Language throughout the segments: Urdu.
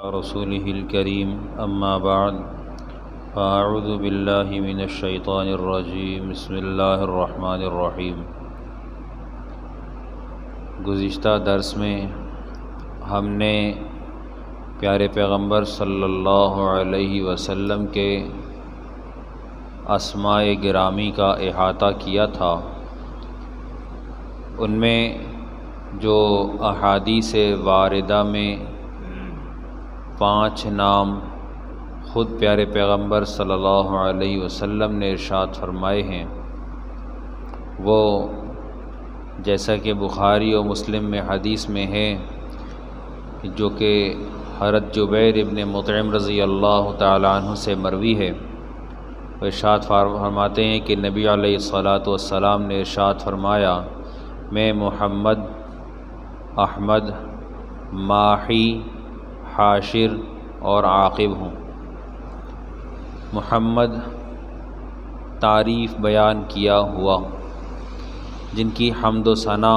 رسوله الكريم أما بعد فأعوذ بالله من الشيطان الرجيم بسم اللہ الرحمن الرحیم۔ گزشتہ درس میں ہم نے پیارے پیغمبر صلی اللہ علیہ وسلم کے اسماء گرامی کا احاطہ کیا تھا۔ ان میں جو احادیث واردہ میں 5 نام خود پیارے پیغمبر صلی اللہ علیہ وسلم نے ارشاد فرمائے ہیں، وہ جیسا کہ بخاری و مسلم میں حدیث میں ہے، جو کہ حضرت جبیر ابن مطعم رضی اللہ تعالیٰ عنہ سے مروی ہے۔ وہ ارشاد فرماتے ہیں کہ نبی علیہ الصلاۃ والسلام نے ارشاد فرمایا، میں محمد، احمد، ماحی، حاشر اور عاقب ہوں۔ محمد تعریف بیان کیا ہوا، جن کی حمد و ثنا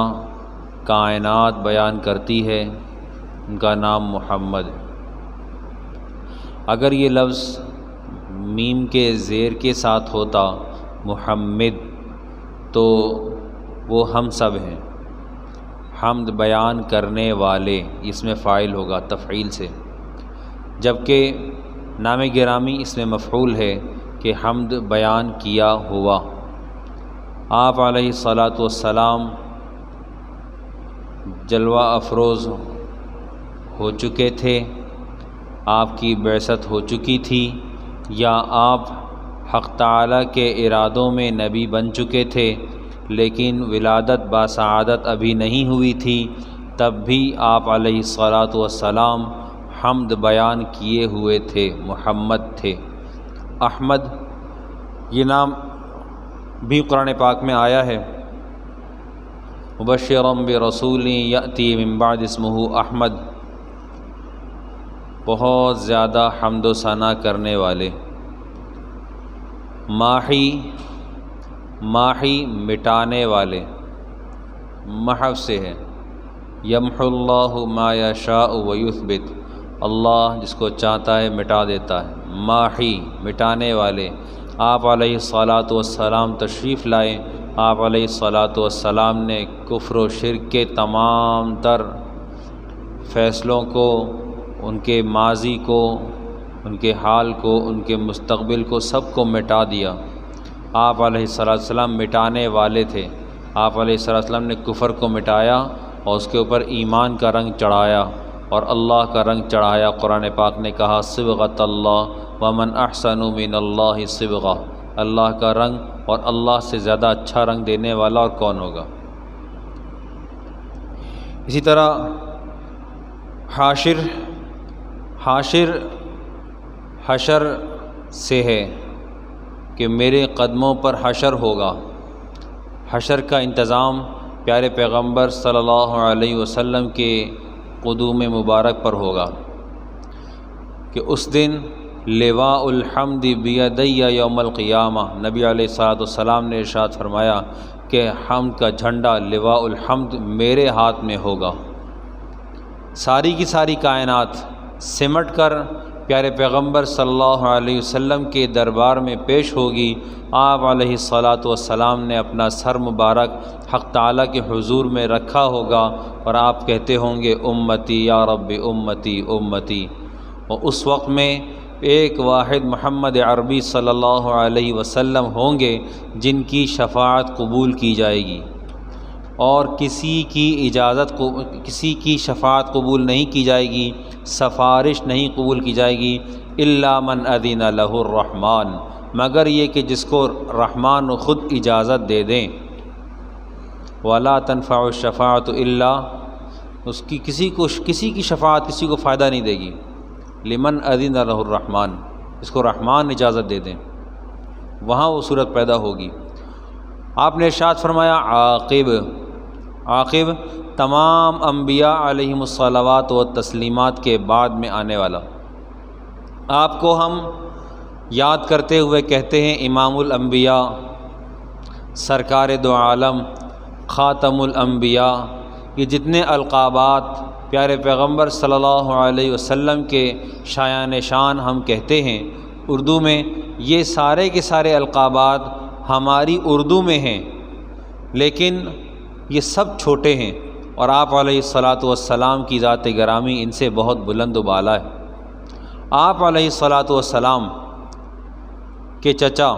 کائنات بیان کرتی ہے، ان کا نام محمد۔ اگر یہ لفظ میم کے زیر کے ساتھ ہوتا محمد، تو وہ ہم سب ہیں، حمد بیان کرنے والے، اس میں فاعل ہوگا تفعیل سے، جبکہ نام گرامی اس میں مفعول ہے کہ حمد بیان کیا ہوا۔ آپ علیہ الصلاۃ والسلام جلوہ افروز ہو چکے تھے، آپ کی بعثت ہو چکی تھی، یا آپ حق تعالیٰ کے ارادوں میں نبی بن چکے تھے، لیکن ولادت باسعادت ابھی نہیں ہوئی تھی، تب بھی آپ علیہ الصلاۃ والسلام حمد بیان کیے ہوئے تھے، محمد تھے۔ احمد یہ نام بھی قرآن پاک میں آیا ہے، مبشرا برسول یأتی من بعد اسمہ احمد، بہت زیادہ حمد و ثنا کرنے والے۔ ماحی، ماحی مٹانے والے، محو سے ہے، یمحو اللہ ما یشاء ویثبت، اللہ جس کو چاہتا ہے مٹا دیتا ہے۔ ماحی مٹانے والے، آپ علیہ الصلاۃ والسلام تشریف لائے، آپ علیہ الصلاۃ والسلام نے کفر و شرک کے تمام تر فیصلوں کو، ان کے ماضی کو، ان کے حال کو، ان کے مستقبل کو، سب کو مٹا دیا۔ آپ علیہ الصلاۃ والسلام مٹانے والے تھے۔ آپ علیہ الصلاۃ والسلام نے کفر کو مٹایا اور اس کے اوپر ایمان کا رنگ چڑھایا اور اللہ کا رنگ چڑھایا۔ قرآن پاک نے کہا صبغۃ اللہ ومن احسن من اللہ صبغہ، اللہ کا رنگ، اور اللہ سے زیادہ اچھا رنگ دینے والا اور کون ہوگا۔ اسی طرح حاشر، حاشر حشر سے ہے کہ میرے قدموں پر حشر ہوگا۔ حشر کا انتظام پیارے پیغمبر صلی اللہ علیہ وسلم کے قدوم مبارک پر ہوگا کہ اس دن لواء الحمد بیدی یوم القیامہ، نبی علیہ الصلاۃ والسلام نے ارشاد فرمایا کہ حمد کا جھنڈا لواء الحمد میرے ہاتھ میں ہوگا۔ ساری کی ساری کائنات سمٹ کر پیارے پیغمبر صلی اللہ علیہ وسلم کے دربار میں پیش ہوگی۔ آپ علیہ الصلاۃ والسلام نے اپنا سر مبارک حق تعالیٰ کے حضور میں رکھا ہوگا اور آپ کہتے ہوں گے امتی یا رب امتی امتی، اور اس وقت میں ایک واحد محمد عربی صلی اللہ علیہ وسلم ہوں گے جن کی شفاعت قبول کی جائے گی، اور کسی کی شفاعت قبول نہیں کی جائے گی، سفارش نہیں قبول کی جائے گی، الا من اذن لہ الرحمن، مگر یہ کہ جس کو رحمان خود اجازت دے دیں۔ ولا تنفع الشفاعۃ الا، اس کی کسی کی شفاعت کسی کو فائدہ نہیں دے گی، لمن اذن لہ الرحمن، اس کو رحمان اجازت دے دیں، وہاں وہ صورت پیدا ہوگی۔ آپ نے ارشاد فرمایا عاقب، عاقب تمام انبیاء علیہم الصلوات و تسلیمات کے بعد میں آنے والا۔ آپ کو ہم یاد کرتے ہوئے کہتے ہیں امام الانبیاء، سرکار دو عالم، خاتم الانبیاء، یہ جتنے القابات پیارے پیغمبر صلی اللہ علیہ وسلم کے شایان شان ہم کہتے ہیں اردو میں، یہ سارے کے سارے القابات ہماری اردو میں ہیں، لیکن یہ سب چھوٹے ہیں، اور آپ علیہ الصلاۃ والسلام کی ذات گرامی ان سے بہت بلند و بالا ہے۔ آپ علیہ الصلاۃ والسلام کے چچا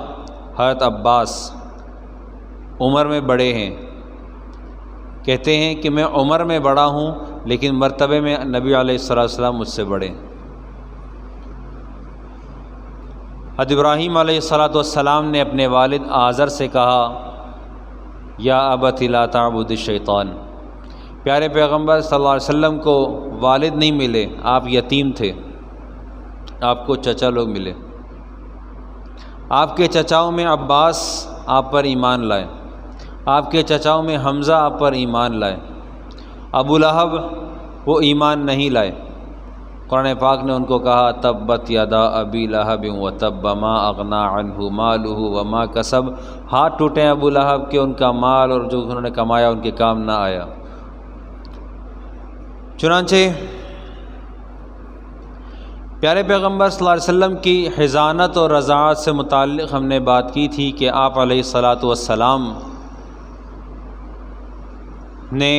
حضرت عباس عمر میں بڑے ہیں، کہتے ہیں کہ میں عمر میں بڑا ہوں لیکن مرتبے میں نبی علیہ الصلاۃ والسلام مجھ سے بڑے ہیں۔ حضرت ابراہیم علیہ الصلاۃ والسلام نے اپنے والد آزر سے کہا یا ابت لا تعبد الشیطان۔ پیارے پیغمبر صلی اللہ علیہ وسلم کو والد نہیں ملے، آپ یتیم تھے، آپ کو چچا لوگ ملے۔ آپ کے چچاؤں میں عباس آپ پر ایمان لائے، آپ کے چچاؤں میں حمزہ آپ پر ایمان لائے، ابو لہب وہ ایمان نہیں لائے۔ قرآن پاک نے ان کو کہا تبت یدا ابی لہب وتب ما اغنی عنہ مالہ وما کسب، ہاتھ ٹوٹے ابو لہب کے، ان کا مال اور جو انہوں نے کمایا ان کے کام نہ آیا۔ چنانچہ پیارے پیغمبر صلی اللہ علیہ وسلم کی حضانت اور رضاعت سے متعلق ہم نے بات کی تھی کہ آپ علیہ الصلاۃ والسلام نے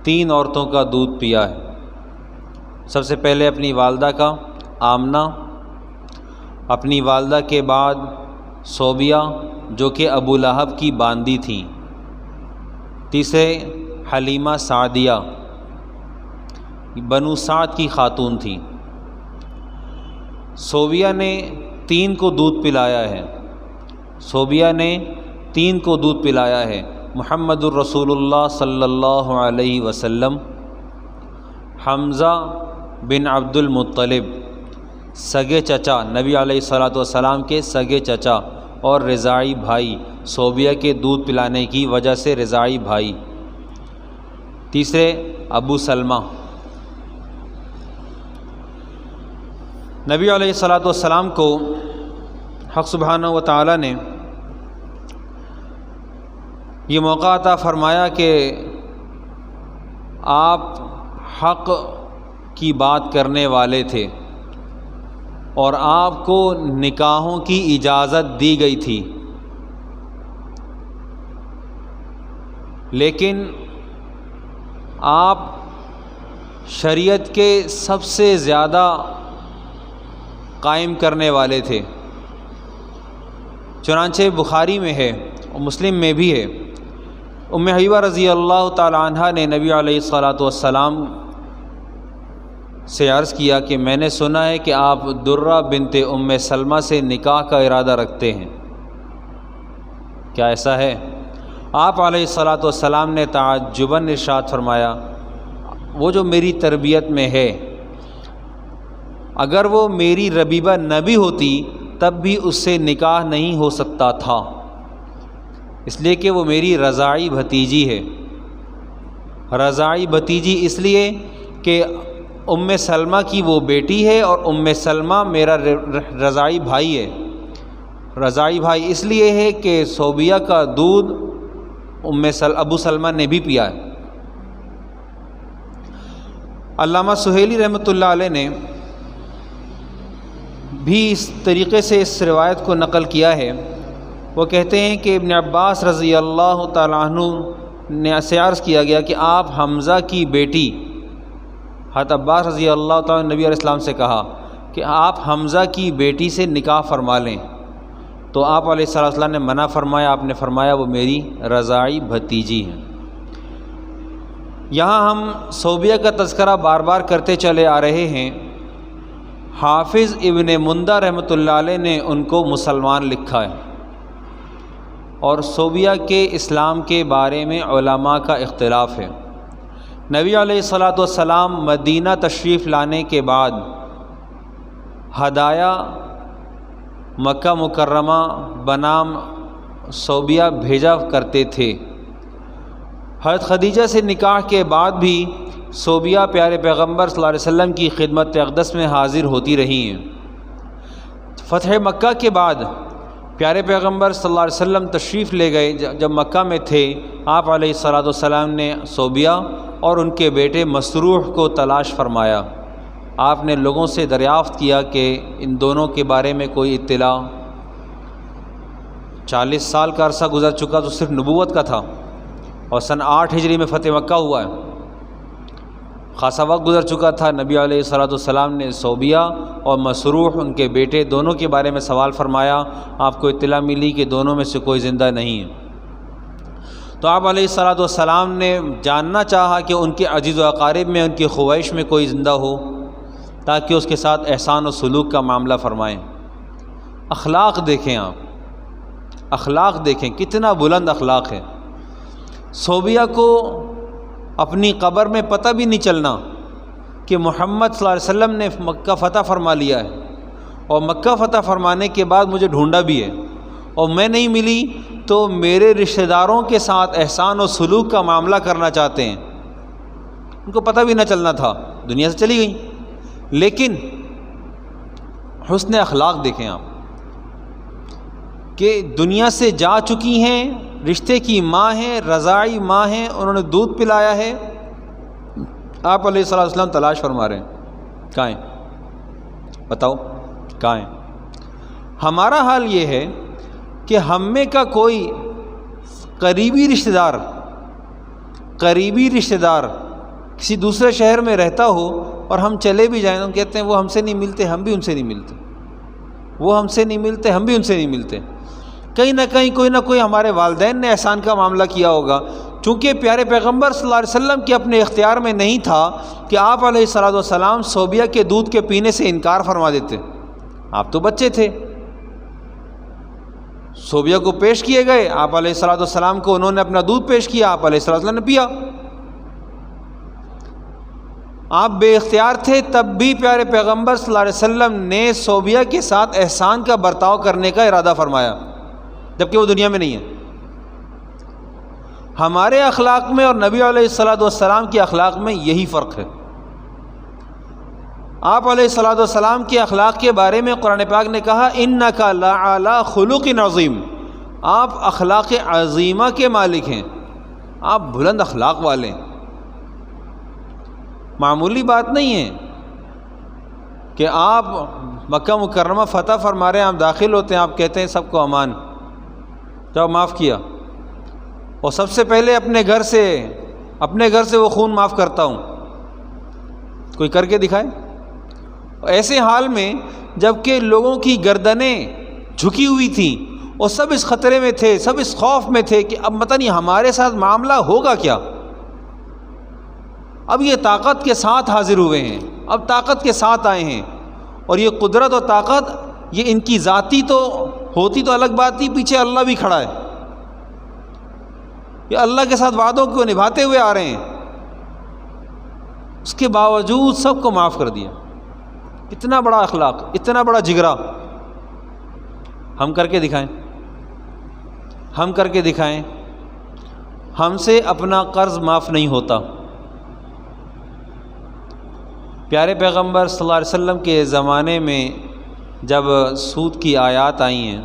3 عورتوں کا دودھ پیا ہے۔ سب سے پہلے اپنی والدہ کا آمنہ، اپنی والدہ کے بعد صوبیہ جو کہ ابو لہب کی باندی تھیں، تیسرے حلیمہ سعدیہ بنو سعد کی خاتون تھیں۔ صوبیہ نے 3 کو دودھ پلایا ہے، صوبیہ نے 3 کو دودھ پلایا ہے، محمد الرسول اللہ صلی اللہ علیہ وسلم، حمزہ بن عبد المطلب سگے چچا نبی علیہ الصلاۃ والسلام کے سگے چچا اور رضاعی بھائی، صوبیہ کے دودھ پلانے کی وجہ سے رضاعی بھائی۔ تیسرے ابو سلمہ۔ نبی علیہ الصلاۃ والسلام کو حق سبحانہ و تعالیٰ نے یہ موقع عطا فرمایا کہ آپ حق کی بات کرنے والے تھے اور آپ کو نکاحوں کی اجازت دی گئی تھی، لیکن آپ شریعت کے سب سے زیادہ قائم کرنے والے تھے۔ چنانچہ بخاری میں ہے اور مسلم میں بھی ہے، ام حبیبہ رضی اللہ تعالی عنہ نے نبی علیہ الصلاۃ والسلام سے عرض کیا کہ میں نے سنا ہے کہ آپ درہ بنت ام سلمہ سے نکاح کا ارادہ رکھتے ہیں، کیا ایسا ہے؟ آپ علیہ الصلاۃ والسلام نے تعجباً ارشاد فرمایا وہ جو میری تربیت میں ہے، اگر وہ میری ربیبہ نہ بھی ہوتی تب بھی اس سے نکاح نہیں ہو سکتا تھا، اس لیے کہ وہ میری رضاعی بھتیجی ہے۔ رضاعی بھتیجی اس لیے کہ ام سلمہ کی وہ بیٹی ہے اور ام سلمہ میرا رضاعی بھائی ہے۔ رضاعی بھائی اس لیے ہے کہ صوبیہ کا دودھ ابو سلمہ نے بھی پیا ہے۔ علامہ سہیلی رحمۃ اللہ علیہ نے بھی اس طریقے سے اس روایت کو نقل کیا ہے۔ وہ کہتے ہیں کہ ابن عباس رضی اللہ تعالیٰ عنہ نے سے عرض کیا گیا کہ آپ حمزہ کی بیٹی، حضرت عباس رضی اللہ تعالیٰ نبی علیہ السلام سے کہا کہ آپ حمزہ کی بیٹی سے نکاح فرما لیں، تو آپ علیہ الصلوۃ والسلام نے منع فرمایا، آپ نے فرمایا وہ میری رضاعی بھتیجی ہیں۔ یہاں ہم صوبیہ کا تذکرہ بار بار کرتے چلے آ رہے ہیں۔ حافظ ابن مندہ رحمۃ اللہ علیہ نے ان کو مسلمان لکھا ہے، اور صوبیہ کے اسلام کے بارے میں علماء کا اختلاف ہے۔ نبی علیہ الصلاۃ والسلام مدینہ تشریف لانے کے بعد ہدایہ مکہ مکرمہ بنام صوبیہ بھیجا کرتے تھے۔ حضرت خدیجہ سے نکاح کے بعد بھی صوبیہ پیارے پیغمبر صلی اللہ علیہ وسلم کی خدمت اقدس میں حاضر ہوتی رہی ہیں۔ فتح مکہ کے بعد پیارے پیغمبر صلی اللہ علیہ وسلم تشریف لے گئے، جب مکہ میں تھے آپ علیہ الصلاۃ والسلام نے صوبیہ اور ان کے بیٹے مسروح کو تلاش فرمایا۔ آپ نے لوگوں سے دریافت کیا کہ ان دونوں کے بارے میں کوئی اطلاع۔ 40 سال کا عرصہ گزر چکا تو صرف نبوت کا تھا، اور سن 8 ہجری میں فتح مکہ ہوا ہے، خاصا وقت گزر چکا تھا۔ نبی علیہ الصلاۃ والسلام نے صوبیہ اور مسروح ان کے بیٹے دونوں کے بارے میں سوال فرمایا۔ آپ کو اطلاع ملی کہ دونوں میں سے کوئی زندہ نہیں ہے، تو آپ علیہ الصلاۃ والسلام نے جاننا چاہا کہ ان کے عزیز و اقارب میں، ان کی خوائش میں کوئی زندہ ہو، تاکہ اس کے ساتھ احسان و سلوک کا معاملہ فرمائیں۔ اخلاق دیکھیں، آپ اخلاق دیکھیں، کتنا بلند اخلاق ہے۔ صوبیہ کو اپنی قبر میں پتہ بھی نہیں چلنا کہ محمد صلی اللہ علیہ وسلم نے مکہ فتح فرما لیا ہے، اور مکہ فتح فرمانے کے بعد مجھے ڈھونڈا بھی ہے، اور میں نہیں ملی تو میرے رشتہ داروں کے ساتھ احسان و سلوک کا معاملہ کرنا چاہتے ہیں۔ ان کو پتہ بھی نہ چلنا تھا، دنیا سے چلی گئیں، لیکن حسن اخلاق دیکھیں آپ کہ دنیا سے جا چکی ہیں، رشتے کی ماں ہیں، رضاعی ماں ہیں، انہوں نے دودھ پلایا ہے، آپ علیہ الصلوۃ والسلام تلاش فرما رہے ہیں، کہاں ہیں؟ بتاؤ کہاں ہیں؟ ہمارا حال یہ ہے کہ ہم میں کا کوئی قریبی رشتہ دار کسی دوسرے شہر میں رہتا ہو اور ہم چلے بھی جائیں، ہم کہتے ہیں وہ ہم سے نہیں ملتے، ہم بھی ان سے نہیں ملتے، وہ ہم سے نہیں ملتے، ہم بھی ان سے نہیں ملتے۔ کہیں نہ کہیں کوئی نہ کوئی ہمارے والدین نے احسان کا معاملہ کیا ہوگا، چونکہ پیارے پیغمبر صلی اللہ علیہ وسلم کے اپنے اختیار میں نہیں تھا کہ آپ علیہ الصلوۃ والسلام صوبیہ کے دودھ کے پینے سے انکار فرما دیتے۔ آپ تو بچے تھے، صوبیہ کو پیش کیے گئے، آپ علیہ الصلوۃ والسلام کو انہوں نے اپنا دودھ پیش کیا، آپ علیہ الصلوۃ والسلام نے پیا۔ آپ بے اختیار تھے، تب بھی پیارے پیغمبر صلی اللہ علیہ وسلم نے صوبیہ کے ساتھ احسان کا برتاؤ کرنے کا ارادہ فرمایا، جبکہ وہ دنیا میں نہیں ہے۔ ہمارے اخلاق میں اور نبی علیہ الصلوۃ والسلام کے اخلاق میں یہی فرق ہے۔ آپ علیہ الصلوۃ والسلام کے اخلاق کے بارے میں قرآن پاک نے کہا انک لعلی خلق عظیم، آپ اخلاق عظیمہ کے مالک ہیں، آپ بلند اخلاق والے ہیں۔ معمولی بات نہیں ہے کہ آپ مکہ مکرمہ فتح فرما رہے ہیں، آپ داخل ہوتے ہیں، آپ کہتے ہیں سب کو امان، جب معاف کیا، اور سب سے پہلے اپنے گھر سے وہ خون معاف کرتا ہوں، کوئی کر کے دکھائے؟ ایسے حال میں جب کہ لوگوں کی گردنیں جھکی ہوئی تھیں اور سب اس خطرے میں تھے، سب اس خوف میں تھے کہ اب پتہ نہیں ہمارے ساتھ معاملہ ہوگا کیا۔ اب یہ طاقت کے ساتھ حاضر ہوئے ہیں، اب طاقت کے ساتھ آئے ہیں، اور یہ قدرت اور طاقت یہ ان کی ذاتی تو ہوتی تو الگ بات تھی، پیچھے اللہ بھی کھڑا ہے، یہ اللہ کے ساتھ وعدوں کو نبھاتے ہوئے آ رہے ہیں، اس کے باوجود سب کو معاف کر دیا۔ اتنا بڑا اخلاق، اتنا بڑا جگرا، ہم کر کے دکھائیں، ہم کر کے دکھائیں۔ ہم سے اپنا قرض معاف نہیں ہوتا۔ پیارے پیغمبر صلی اللہ علیہ وسلم کے زمانے میں جب سود کی آیات آئی ہیں،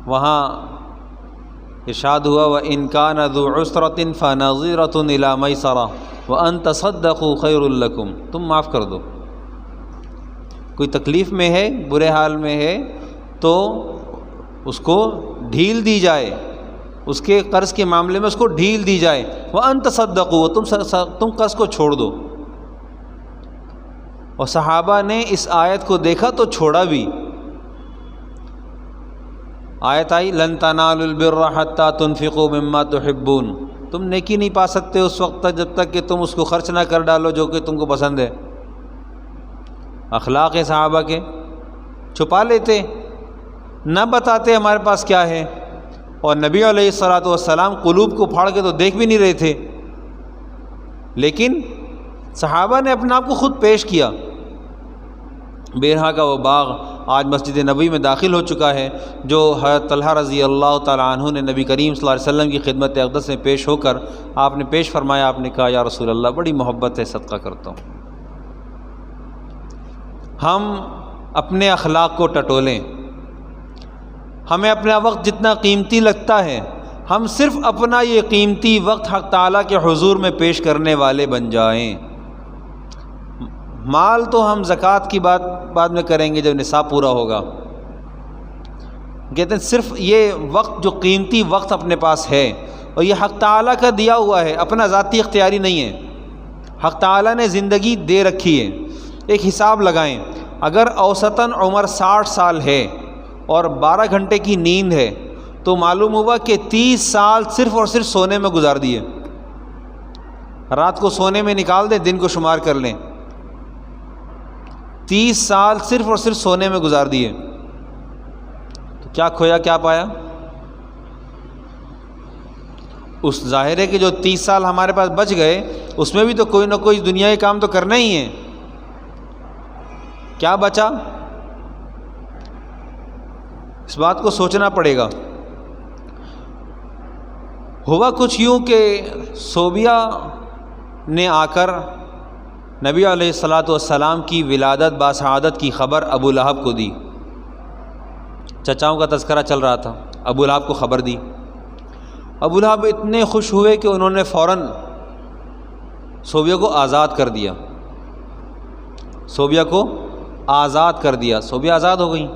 وہاں ارشاد ہوا وَإِنْ كَانَ ذُو عُسْرَةٍ فَنَظِرَةٌ إِلَىٰ مَيْسَرَةٍ وَأَنْ تَصَدَّقُوا خَيْرٌ لَكُمْ، تم معاف کر دو۔ کوئی تکلیف میں ہے، برے حال میں ہے، تو اس کو ڈھیل دی جائے، اس کے قرض کے معاملے میں اس کو ڈھیل دی جائے۔ وَأَنْ تَصَدَّقُوا، تم قرض کو چھوڑ دو۔ اور صحابہ نے اس آیت کو دیکھا تو چھوڑا بھی۔ آیت آئی لَن تَنَالُوا الْبِرَّ حَتَّىٰ تُنْفِقُوا مِمَّا تُحِبُّونَ، تم نیکی نہیں پا سکتے اس وقت تک جب تک کہ تم اس کو خرچ نہ کر ڈالو جو کہ تم کو پسند ہے۔ اخلاق صحابہ کے، چھپا لیتے، نہ بتاتے ہمارے پاس کیا ہے، اور نبی علیہ الصلوۃ والسلام قلوب کو پھاڑ کے تو دیکھ بھی نہیں رہے تھے، لیکن صحابہ نے اپنے آپ کو خود پیش کیا۔ بیرہا کا وہ باغ آج مسجد نبوی میں داخل ہو چکا ہے، جو حضرت طلحہ رضی اللہ تعالیٰ عنہ نے نبی کریم صلی اللہ علیہ وسلم کی خدمت اقدس میں پیش ہو کر آپ نے پیش فرمایا، آپ نے کہا یا رسول اللہ بڑی محبت ہے، صدقہ کرتا ہوں۔ ہم اپنے اخلاق کو ٹٹولیں، ہمیں اپنا وقت جتنا قیمتی لگتا ہے، ہم صرف اپنا یہ قیمتی وقت حق تعالیٰ کے حضور میں پیش کرنے والے بن جائیں۔ مال تو ہم زکوٰۃ کی بات بعد میں کریں گے جب نصاب پورا ہوگا۔ کہتے ہیں صرف یہ وقت، جو قیمتی وقت اپنے پاس ہے، اور یہ حق تعالیٰ کا دیا ہوا ہے، اپنا ذاتی اختیاری نہیں ہے، حق تعالیٰ نے زندگی دے رکھی ہے۔ ایک حساب لگائیں، اگر اوسطاً عمر 60 سال ہے اور 12 گھنٹے کی نیند ہے تو معلوم ہوا کہ 30 سال صرف اور صرف سونے میں گزار دیے۔ رات کو سونے میں نکال دیں، دن کو شمار کر لیں، 30 سال صرف اور صرف سونے میں گزار دیے، تو کیا کھویا کیا پایا؟ اس ظاہر ہے کہ جو 30 سال ہمارے پاس بچ گئے اس میں بھی تو کوئی نہ کوئی دنیائی کام تو کرنا ہی ہے۔ کیا بچا؟ اس بات کو سوچنا پڑے گا۔ ہوا کچھ یوں کہ صوبیہ نے آ کر نبی علیہ الصلاۃ والسلام کی ولادت باسعادت کی خبر ابو لہب کو دی۔ چچاؤں کا تذکرہ چل رہا تھا، ابو لہب کو خبر دی۔ ابو لہب اتنے خوش ہوئے کہ انہوں نے فوراً صوبیہ کو آزاد کر دیا، صوبیہ کو آزاد کر دیا، صوبیہ آزاد ہو گئیں۔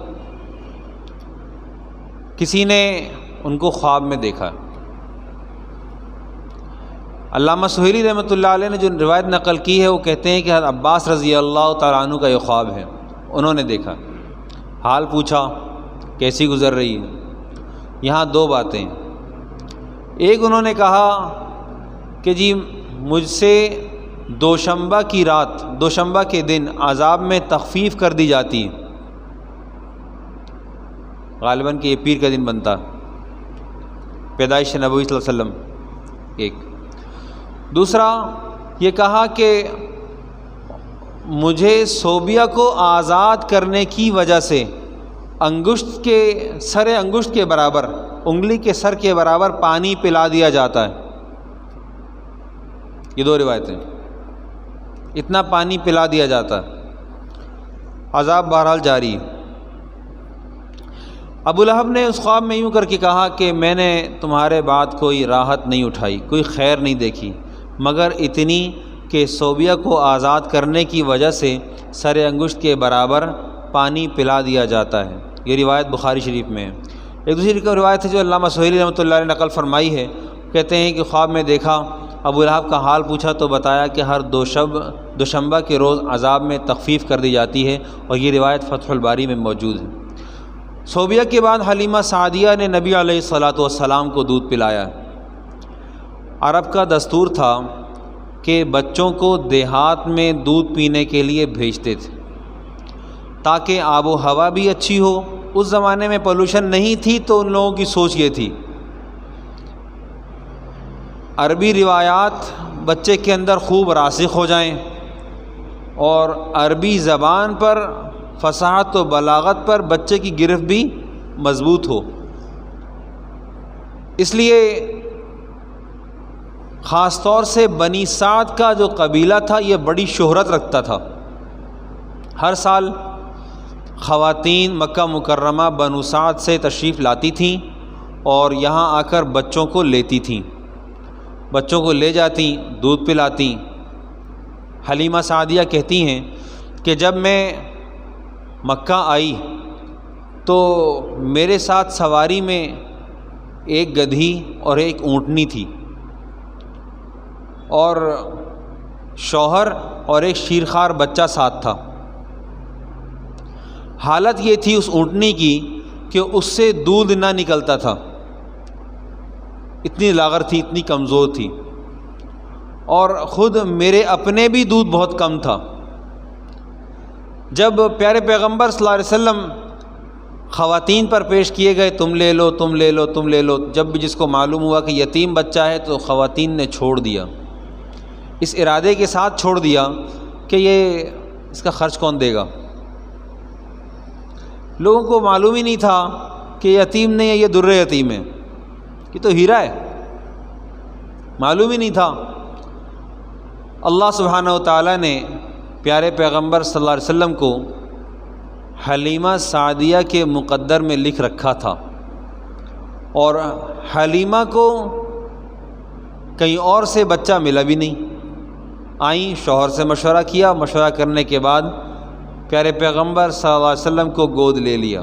کسی نے ان کو خواب میں دیکھا۔ علامہ سہیلی رحمۃ اللہ علیہ نے جو روایت نقل کی ہے وہ کہتے ہیں کہ حضرت عباس رضی اللہ تعالیٰ عنہ کا یہ خواب ہے، انہوں نے دیکھا، حال پوچھا کیسی گزر رہی ہے۔ یہاں دو باتیں، ایک انہوں نے کہا کہ جی مجھ سے دوشنبہ کی رات، دوشنبہ کے دن عذاب میں تخفیف کر دی جاتی ہے، غالباً کہ یہ پیر کا دن بنتا، پیدائش نبوی صلی اللہ علیہ وسلم۔ ایک دوسرا یہ کہا کہ مجھے صوبیہ کو آزاد کرنے کی وجہ سے انگشت کے سر انگشت کے برابر، انگلی کے سر کے برابر پانی پلا دیا جاتا ہے۔ یہ دو روایتیں، اتنا پانی پلا دیا جاتا ہے، عذاب بہرحال جاری۔ ابو لہب نے اس خواب میں یوں کر کے کہا کہ میں نے تمہارے بعد کوئی راحت نہیں اٹھائی، کوئی خیر نہیں دیکھی، مگر اتنی کہ صوبیہ کو آزاد کرنے کی وجہ سے سر انگشت کے برابر پانی پلا دیا جاتا ہے۔ یہ روایت بخاری شریف میں ہے۔ ایک دوسری روایت ہے جو علامہ سہیلی رحمۃ اللہ علیہ نے نقل فرمائی ہے، کہتے ہیں کہ خواب میں دیکھا، ابو لہب کا حال پوچھا تو بتایا کہ ہر دوشنبہ کے روز عذاب میں تخفیف کر دی جاتی ہے، اور یہ روایت فتح الباری میں موجود ہے۔ صوبیہ کے بعد حلیمہ سعدیہ نے نبی علیہ الصلاۃ والسلام کو دودھ پلایا۔ عرب کا دستور تھا کہ بچوں کو دیہات میں دودھ پینے کے لیے بھیجتے تھے تاکہ آب و ہوا بھی اچھی ہو۔ اس زمانے میں پولوشن نہیں تھی تو ان لوگوں کی سوچ یہ تھی عربی روایات بچے کے اندر خوب راسخ ہو جائیں اور عربی زبان پر، فصاحت و بلاغت پر بچے کی گرفت بھی مضبوط ہو۔ اس لیے خاص طور سے بنی سعد کا جو قبیلہ تھا یہ بڑی شہرت رکھتا تھا۔ ہر سال خواتین مکہ مکرمہ بنو سعد سے تشریف لاتی تھیں اور یہاں آ کر بچوں کو لیتی تھیں، بچوں کو لے جاتی، دودھ پلاتی۔ حلیمہ سعدیہ کہتی ہیں کہ جب میں مکہ آئی تو میرے ساتھ سواری میں ایک گدھی اور ایک اونٹنی تھی، اور شوہر اور ایک شیرخوار بچہ ساتھ تھا۔ حالت یہ تھی اس اونٹنی کی کہ اس سے دودھ نہ نکلتا تھا، اتنی لاغر تھی، اتنی کمزور تھی، اور خود میرے اپنے بھی دودھ بہت کم تھا۔ جب پیارے پیغمبر صلی اللہ علیہ وسلم خواتین پر پیش کیے گئے، تم لے لو تم لے لو تم لے لو، جب بھی جس کو معلوم ہوا کہ یتیم بچہ ہے تو خواتین نے چھوڑ دیا، اس ارادے کے ساتھ چھوڑ دیا کہ یہ اس کا خرچ کون دے گا۔ لوگوں کو معلوم ہی نہیں تھا کہ یتیم نہیں ہے، یہ در یتیم ہے، یہ تو ہیرا ہے، معلوم ہی نہیں تھا۔ اللہ سبحانہ و تعالیٰ نے پیارے پیغمبر صلی اللہ علیہ وسلم کو حلیمہ سعدیہ کے مقدر میں لکھ رکھا تھا اور حلیمہ کو کہیں اور سے بچہ ملا بھی نہیں، آئیں شوہر سے مشورہ کیا، مشورہ کرنے کے بعد پیارے پیغمبر صلی اللہ علیہ وسلم کو گود لے لیا،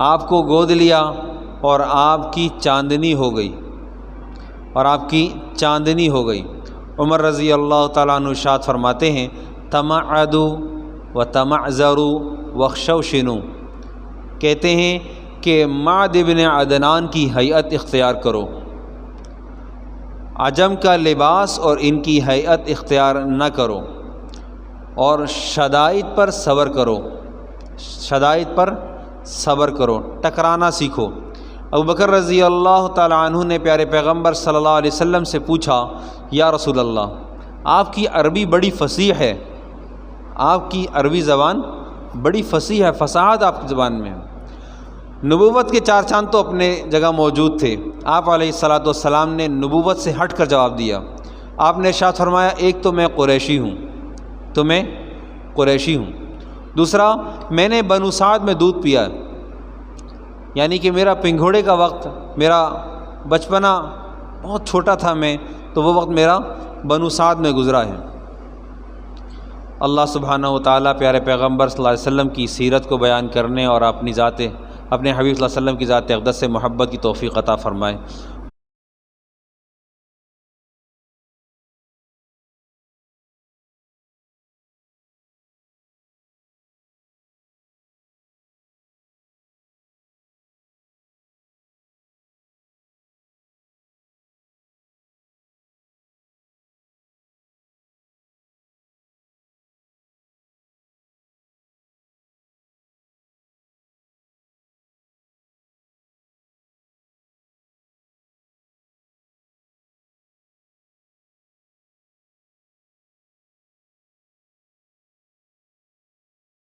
آپ کو گود لیا اور آپ کی چاندنی ہو گئی، عمر رضی اللہ تعالیٰ عنہ ارشاد فرماتے ہیں تمعدوا وتمعذروا واخشوشنوا، کہتے ہیں کہ معد بن عدنان کی ہیئت اختیار کرو، عجم کا لباس اور ان کی ہیئت اختیار نہ کرو، اور شدائد پر صبر کرو، ٹکرانا سیکھو۔ ابو بکر رضی اللہ تعالیٰ عنہ نے پیارے پیغمبر صلی اللہ علیہ وسلم سے پوچھا یا رسول اللہ، آپ کی عربی بڑی فصیح ہے، آپ کی عربی زبان بڑی فصیح ہے، فصاحت آپ کی زبان میں ہے۔ نبوت کے 4 چاند تو اپنے جگہ موجود تھے، آپ علیہ الصلاۃ والسلام نے نبوت سے ہٹ کر جواب دیا۔ آپ نے ارشاد فرمایا ایک تو میں قریشی ہوں، دوسرا میں نے بنو سعد میں دودھ پیا، یعنی کہ میرا پنگھوڑے کا وقت، میرا بچپنا بہت چھوٹا تھا میں، تو وہ وقت میرا بنو سعد میں گزرا ہے۔ اللہ سبحانہ و تعالیٰ پیارے پیغمبر صلی اللہ علیہ وسلم کی سیرت کو بیان کرنے اور اپنے حبیب صلی اللہ علیہ وسلم کی ذات اقدس سے محبت کی توفیق عطا فرمائے۔